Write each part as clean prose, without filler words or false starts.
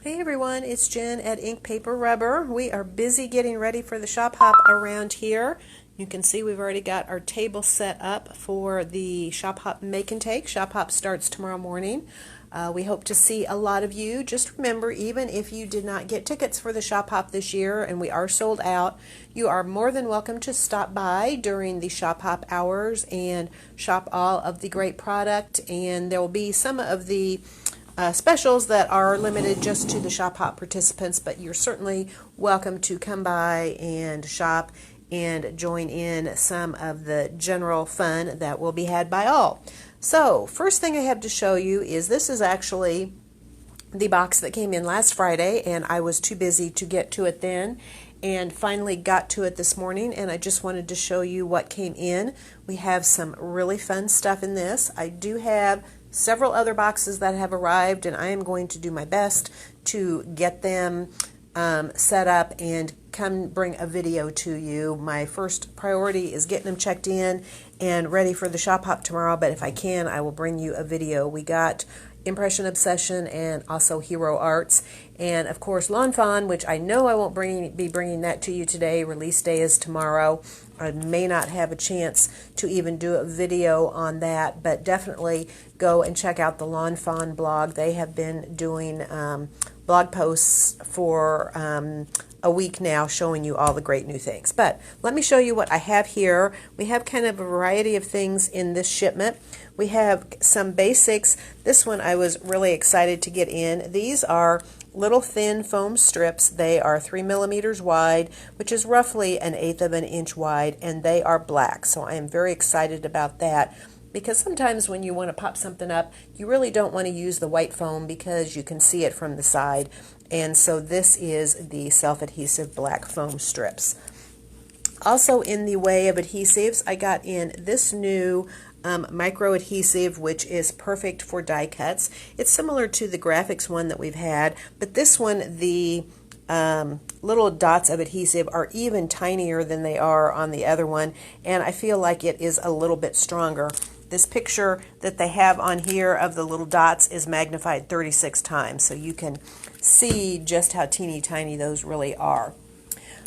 Hey everyone, it's Jen at Ink Paper Rubber. We are busy getting ready for the shop hop around here. You can see we've already got our table set up for the shop hop make and take. Shop hop starts tomorrow morning. We hope to see a lot of you. Just remember, even if you did not get tickets for the shop hop this year and we are sold out, you are more than welcome to stop by during the shop hop hours and shop all of the great product. And there will be some of the specials that are limited just to the shop hop participants, but you're certainly welcome to come by and shop and join in some of the general fun that will be had by all. So first thing I have to show you is this is actually the box that came in last Friday, and I was too busy to get to it then and finally got to it this morning, and I just wanted to show you what came in. We have some really fun stuff in this. I do have several other boxes that have arrived, and I am going to do my best to get them set up and come bring a video to you. My first priority is getting them checked in and ready for the shop hop tomorrow, but if I can, I will bring you a video. We got Impression Obsession and also Hero Arts, and of course Lawn Fawn, which I know I won't be bringing that to you today. Release day is tomorrow. I may not have a chance to even do a video on that, but definitely go and check out the Lawn Fawn blog. They have been doing blog posts for a week now showing you all the great new things. But let me show you what I have here. We have kind of a variety of things in this shipment. We have some basics. This one I was really excited to get in. These are little thin foam strips. They are 3 millimeters wide, which is roughly 1/8 of an inch wide, and they are black. So I am very excited about that, because sometimes when you want to pop something up, you really don't want to use the white foam because you can see it from the side. And so this is the self-adhesive black foam strips. Also in the way of adhesives, I got in this new micro adhesive, which is perfect for die cuts. It's similar to the graphics one that we've had, but this one, the little dots of adhesive are even tinier than they are on the other one, and I feel like it is a little bit stronger. This picture that they have on here of the little dots is magnified 36 times, so you can see just how teeny tiny those really are.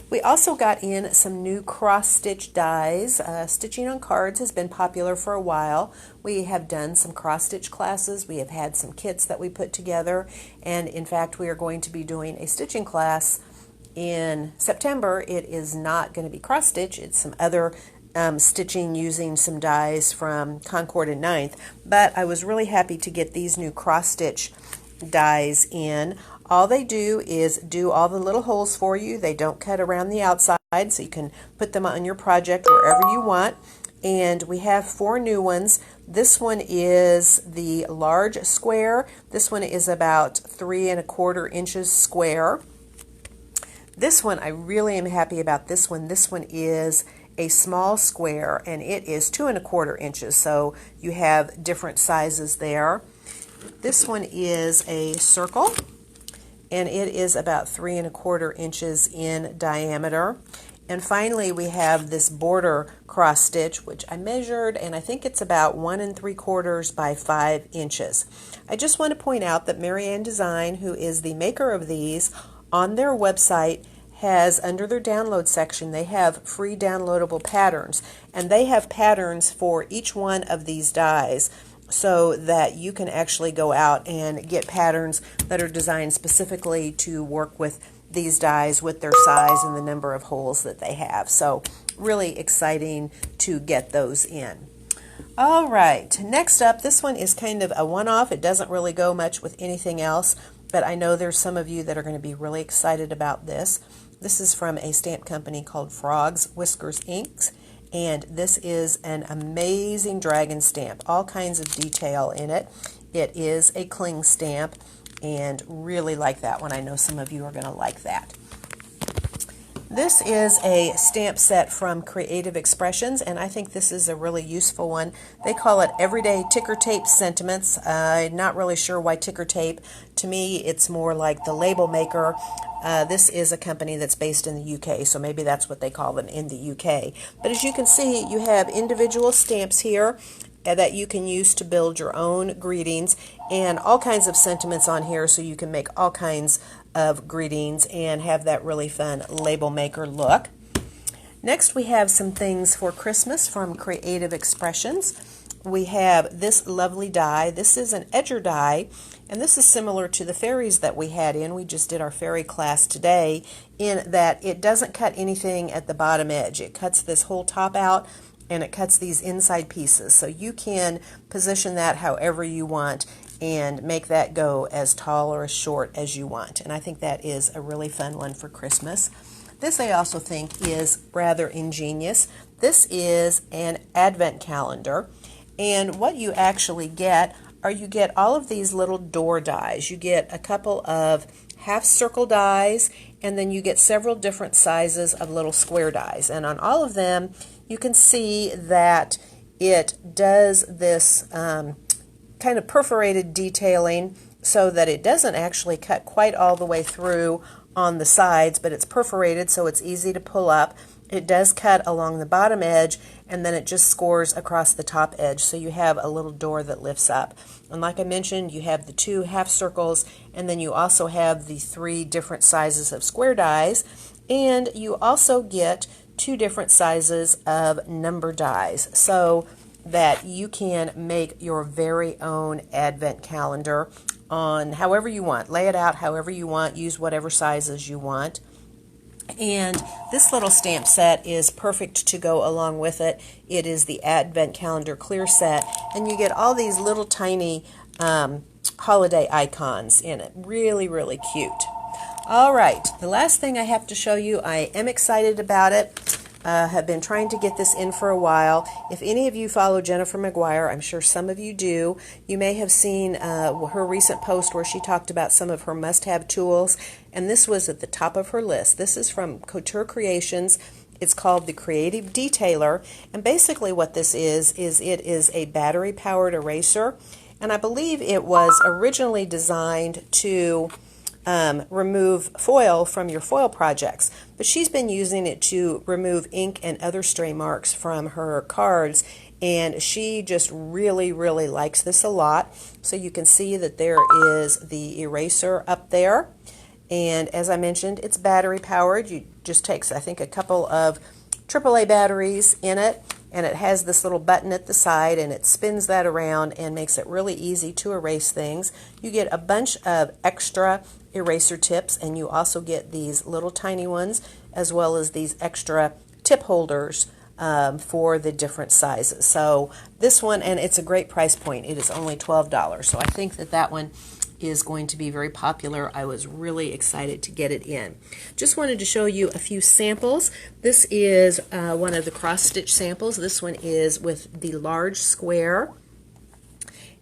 We also got in some new cross-stitch dies. Stitching on cards has been popular for a while. We have done some cross-stitch classes. We have had some kits that we put together, and in fact we are going to be doing a stitching class in September. It is not going to be cross-stitch. It's some other stitching using some dies from Concord and Ninth, but I was really happy to get these new cross-stitch dies in. All they do is do all the little holes for you. They don't cut around the outside, so you can put them on your project wherever you want. And we have 4 new ones. This one is the large square. This one is about 3 1/4 inches square. This one, I really am happy about this one. This one is a small square, and it is 2 1/4 inches, so you have different sizes there. This one is a circle, and it is about 3 1/4 inches in diameter. And finally, we have this border cross stitch, which I measured, and I think it's about 1 3/4 by 5 inches. I just want to point out that Marianne Design, who is the maker of these, on their website has, under their download section, they have free downloadable patterns, and they have patterns for each one of these dies, so that you can actually go out and get patterns that are designed specifically to work with these dies with their size and the number of holes that they have. So really exciting to get those in. All right, next up, this one is kind of a one-off. It doesn't really go much with anything else, but I know there's some of you that are going to be really excited about this. This is from a stamp company called Frogs Whiskers Inks. And this is an amazing dragon stamp, all kinds of detail in it. It is a cling stamp, and really like that one. I know some of you are going to like that. This is a stamp set from Creative Expressions, and I think this is a really useful one. They call it Everyday Ticker Tape Sentiments. I'm not really sure why ticker tape. To me, it's more like the label maker. This is a company that's based in the UK, so maybe that's what they call them in the UK. But as you can see, you have individual stamps here, that you can use to build your own greetings, and all kinds of sentiments on here so you can make all kinds of greetings and have that really fun label maker look. Next, we have some things for Christmas from Creative Expressions. We have this lovely die. This is an edger die, and this is similar to the fairies that we had in. We just did our fairy class today, in that it doesn't cut anything at the bottom edge. It cuts this whole top out, and it cuts these inside pieces. So you can position that however you want and make that go as tall or as short as you want. And I think that is a really fun one for Christmas. This I also think is rather ingenious. This is an advent calendar, and what you actually get are you get all of these little door dies. You get a couple of half circle dies, and then you get several different sizes of little square dies. And on all of them, you can see that it does this kind of perforated detailing so that it doesn't actually cut quite all the way through on the sides, but it's perforated so it's easy to pull up. It does cut along the bottom edge, and then it just scores across the top edge, so you have a little door that lifts up. And like I mentioned, you have the 2 half circles, and then you also have the 3 different sizes of square dies, and you also get 2 different sizes of number dies, so that you can make your very own advent calendar on however you want. Lay it out however you want, use whatever sizes you want. And this little stamp set is perfect to go along with it. It is the Advent Calendar Clear Set, and you get all these little tiny holiday icons in it. Really, really cute. All right, the last thing I have to show you, I am excited about it. Have been trying to get this in for a while. If any of you follow Jennifer McGuire, I'm sure some of you do, you may have seen her recent post where she talked about some of her must-have tools, and this was at the top of her list. This is from Couture Creations. It's called the Creative Detailer, and basically what this is it is a battery-powered eraser, and I believe it was originally designed to remove foil from your foil projects, but she's been using it to remove ink and other stray marks from her cards, and she just really, really likes this a lot. So you can see that there is the eraser up there, and as I mentioned, it's battery powered. You just takes, I think, a couple of AAA batteries in it, and it has this little button at the side, and it spins that around and makes it really easy to erase things. You get a bunch of extra eraser tips, and you also get these little tiny ones as well as these extra tip holders for the different sizes. So this one, and it's a great price point. It is only $12. So I think that that one is going to be very popular. I was really excited to get it in. Just wanted to show you a few samples. This is one of the cross-stitch samples. This one is with the large square,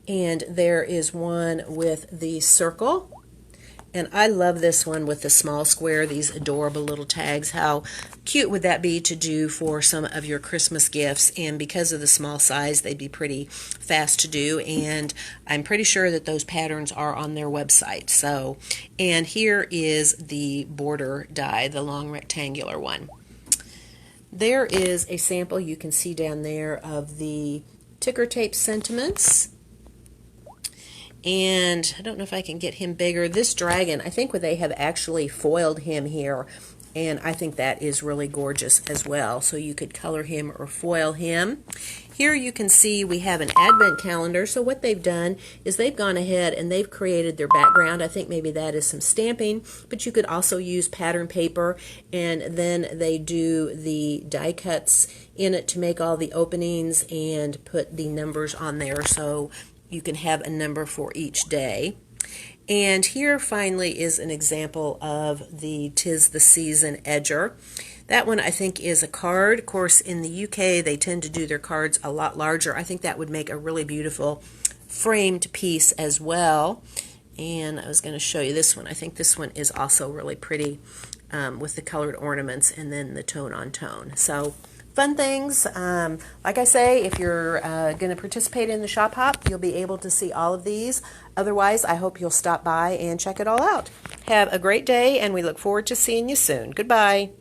and there is one with the circle. And I love this one with the small square, these adorable little tags. How cute would that be to do for some of your Christmas gifts? And because of the small size, they'd be pretty fast to do. And I'm pretty sure that those patterns are on their website. So, and here is the border die, the long rectangular one. There is a sample you can see down there of the ticker tape sentiments. And I don't know if I can get him bigger. This dragon, I think they have actually foiled him here, and I think that is really gorgeous as well. So you could color him or foil him. Here you can see we have an advent calendar. So what they've done is they've gone ahead and they've created their background. I think maybe that is some stamping, but you could also use pattern paper, and then they do the die cuts in it to make all the openings and put the numbers on there. So you can have a number for each day. And here finally is an example of the 'Tis the Season edger. That one I think is a card. Of course, in the UK they tend to do their cards a lot larger. I think that would make a really beautiful framed piece as well. And I was going to show you this one. I think this one is also really pretty with the colored ornaments and then the tone on tone. So fun things. Like I say, if you're going to participate in the Shop Hop, you'll be able to see all of these. Otherwise, I hope you'll stop by and check it all out. Have a great day, and we look forward to seeing you soon. Goodbye.